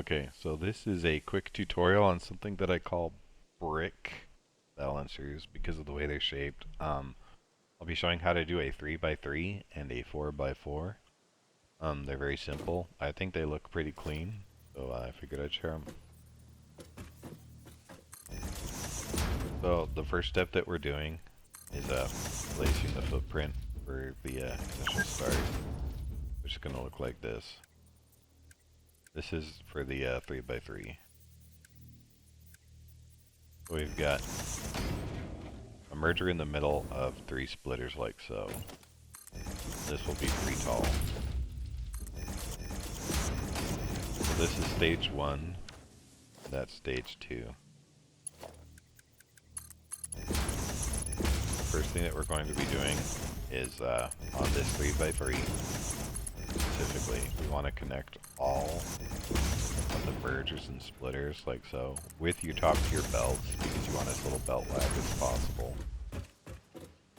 Okay, so this is a quick tutorial on something that I call brick balancers because of the way they're shaped. I'll be showing how to do a 3x3 and a 4x4. They're very simple. I think they look pretty clean, so I figured I'd share them. So the first step that we're doing is placing the footprint for the initial start, which is going to look like this. This is for the 3x3. So we've got a merger in the middle of 3 splitters like so. This will be 3 tall. So this is stage 1, that's stage 2. The first thing that we're going to be doing is on this 3x3 specifically, we want to connect all of the mergers and splitters like so with your top tier belts because you want as little belt lag as possible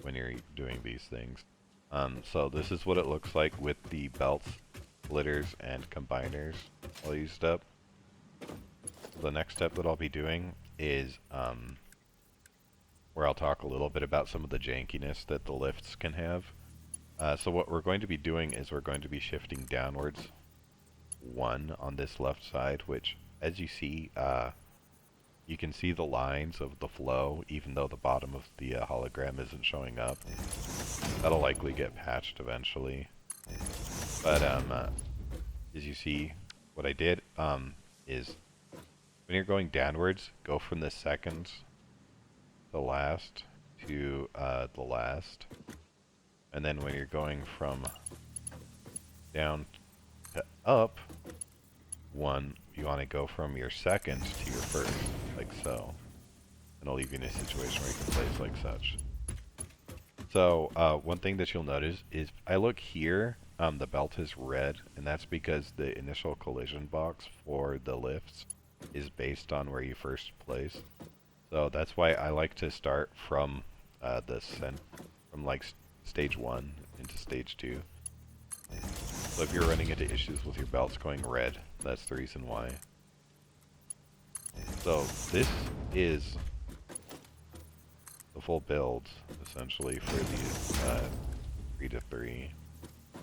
when you're doing these things. So this is what it looks like with the belts, splitters, and combiners all used up. The next step that I'll be doing is where I'll talk a little bit about some of the jankiness that the lifts can have. So what we're going to be doing is we're going to be shifting downwards 1 on this left side, which as you see, you can see the lines of the flow even though the bottom of the hologram isn't showing up. That'll likely get patched eventually. But as you see, what I did is when you're going downwards, go from the second to last to the last. And then when you're going from down to up 1, you want to go from your second to your first, like so. And it'll leave you in a situation where you can place like such. So one thing that you'll notice is I look here, the belt is red, and that's because the initial collision box for the lifts is based on where you first place. So that's why I like to start from from like stage 1 into stage 2. So if you're running into issues with your belts going red, that's the reason why. So this is the full build, essentially, for these 3 to 3. I'm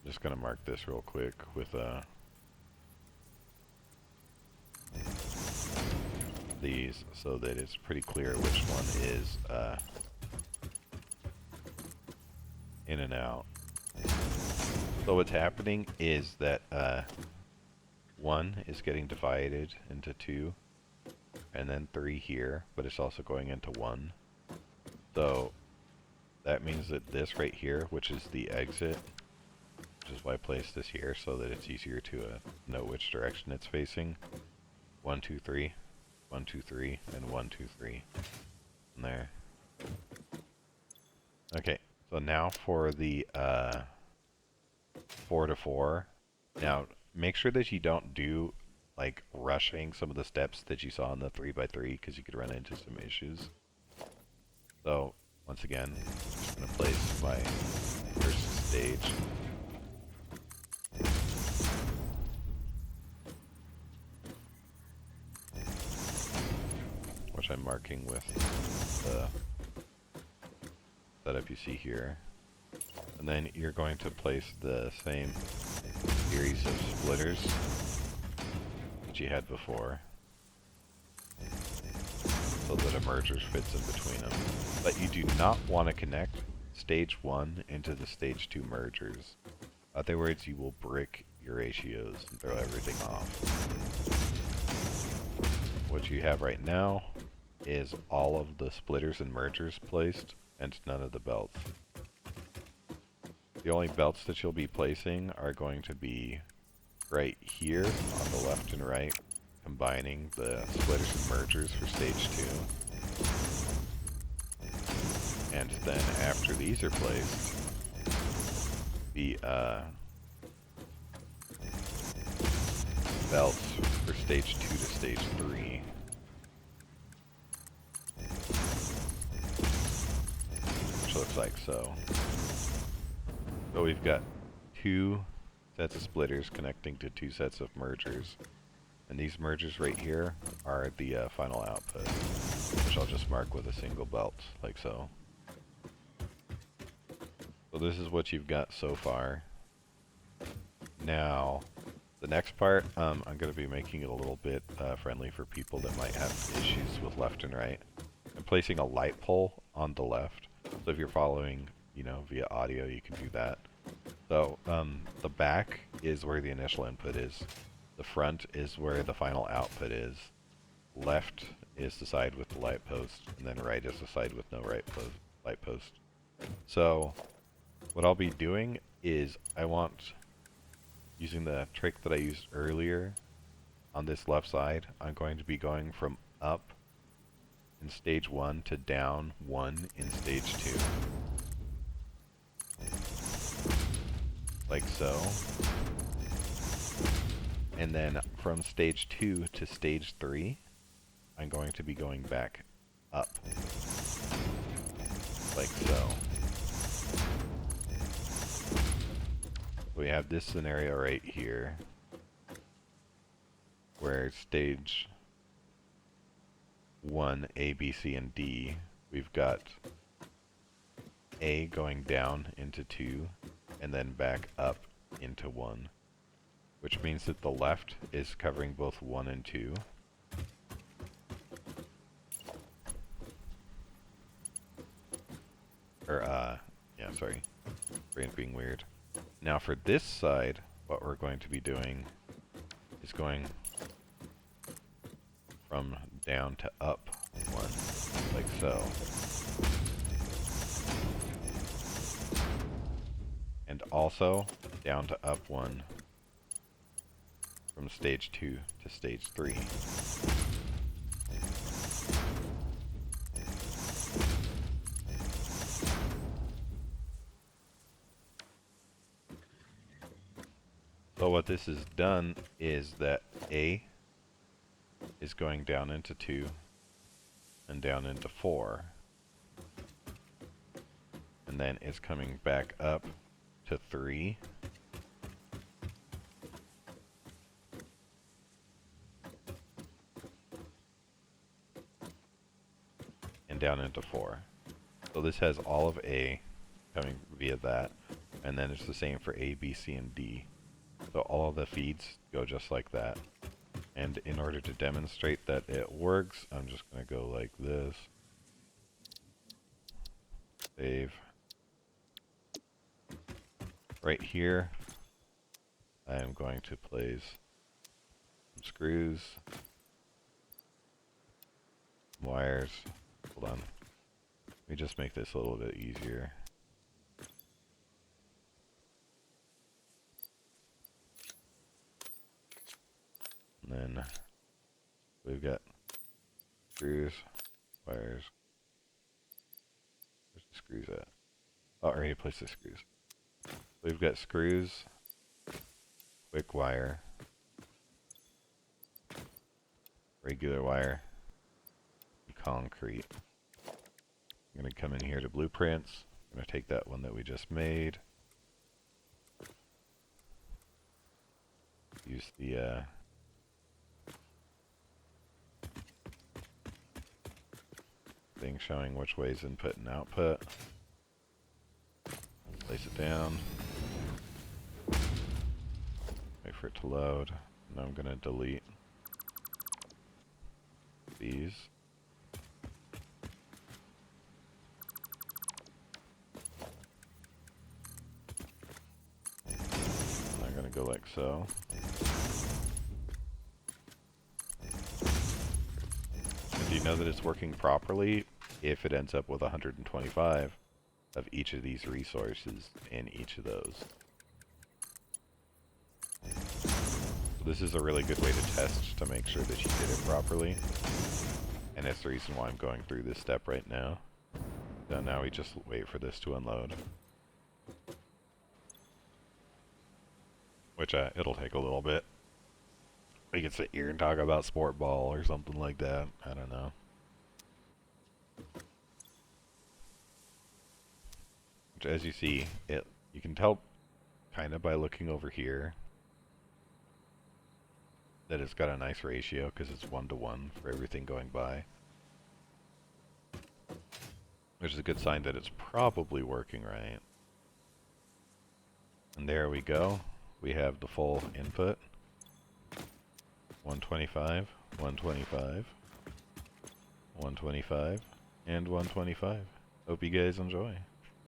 just going to mark this real quick with these so that it's pretty clear which one is in and out. So what's happening is that 1 is getting divided into 2 and then 3 here, but it's also going into 1. So that means that this right here, which is the exit, which is why I placed this here so that it's easier to know which direction it's facing. 1, 2, 3, 1, 2, 3, and 1, 2, 3. And there. Okay, so now for the 4 to 4. Now, make sure that you don't do like rushing some of the steps that you saw in the 3x3 because you could run into some issues. So, once again, I'm just going to place my first stage. Which I'm marking with the setup you see here. And then you're going to place the same series of splitters that you had before so that a merger fits in between them. But you do not want to connect stage 1 into the stage 2 mergers. Otherwise you will brick your ratios and throw everything off. What you have right now is all of the splitters and mergers placed and none of the belts. The only belts that you'll be placing are going to be right here on the left and right, combining the splitters and mergers for stage 2. And then after these are placed, the belts for stage 2 to stage 3. Which looks like so. So we've got 2 sets of splitters connecting to 2 sets of mergers. And these mergers right here are the final output, which I'll just mark with a single belt, like so. So this is what you've got so far. Now, the next part, I'm going to be making it a little bit friendly for people that might have issues with left and right. I'm placing a light pole on the left. So if you're following, you know, via audio, you can do that. So the back is where the initial input is. The front is where the final output is. Left is the side with the light post, and then right is the side with no light post. So what I'll be doing is using the trick that I used earlier on this left side, I'm going to be going from up in stage 1 to down 1 in stage 2. Like so. And then from stage 2 to stage 3, I'm going to be going back up. Like so. We have this scenario right here, where stage 1, A, B, C, and D, we've got A going down into 2, and then back up into 1. Which means that the left is covering both 1 and 2. Yeah, sorry. Brain's being weird. Now for this side, what we're going to be doing is going from down to up 1, like so. And also down to up 1 from stage 2 to stage 3. So what this has done is that A is going down into 2 and down into 4. And then it's coming back up to 3. And down into 4. So this has all of A coming via that. And then it's the same for A, B, C, and D. So all of the feeds go just like that. And in order to demonstrate that it works, I'm just going to go like this. Save. Right here, I am going to place some screws, wires. Hold on. Let me just make this a little bit easier. And then we've got screws, wires. Where's the screws at? Oh, I already placed the screws. We've got screws, quick wire, regular wire, and concrete. I'm going to come in here to blueprints. I'm going to take that one that we just made. Use the thing showing which way is input and output. Place it down. Wait for it to load. And I'm going to delete these. I'm going to go like so. And do you know that it's working properly if it ends up with 125 of each of these resources in each of those? So this is a really good way to test to make sure that you did it properly. And that's the reason why I'm going through this step right now. So now we just wait for this to unload. Which it'll take a little bit. We can sit here and talk about sport ball or something like that. I don't know. Which, as you see, you can tell kind of by looking over here that it's got a nice ratio because it's 1-to-1 for everything going by. Which is a good sign that it's probably working right. And there we go. We have the full input. 125, 125, 125, and 125. Hope you guys enjoy.